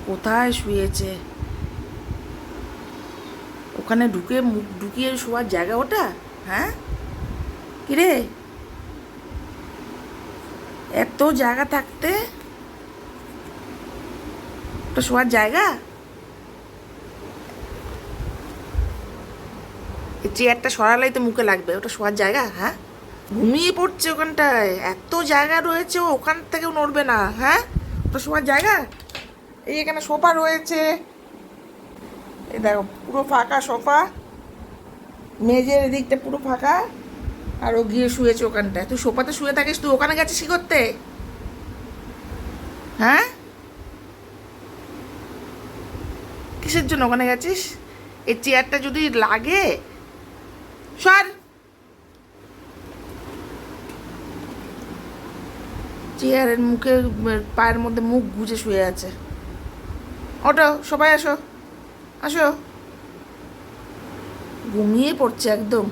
কোথায় শুয়েছে? ওখানে ঢুকে মুখ ঢুকিয়ে শোয়ার জায়গা ওটা? হ্যাঁ, কিরে, এত জায়গা থাকতে ওটা শোয়ার জায়গা? এই চেয়ারটা সরালেই তো মুখে লাগবে, ওটা শোয়ার জায়গা? হ্যাঁ, ঘুমিয়ে পড়ছে ওখানটায়, এত জায়গা রয়েছে, ও ওখান থেকেও নড়বে না। হ্যাঁ, ওটা শোয়ার জায়গা? এই এখানে সোফা রয়েছে, এই দেখো পুরো ফাঁকা সোফা, মেঝের এদিকটা পুরো ফাঁকা, আর ও গিয়ে শুয়েছে ওখানটায়। তুই সোফাতে শুয়ে থাকিস, তুই ওখানে গেছিস কি করতে? হ্যাঁ, কিসের জন্য ওখানে গেছিস? এই চেয়ারটা যদি লাগে, সর। চেয়ারের মুখে পায়ের মধ্যে মুখ গুজে শুয়ে আছে। ওঠো, সবাই আসো, আসো। ঘুমিয়ে পড়ছে একদম।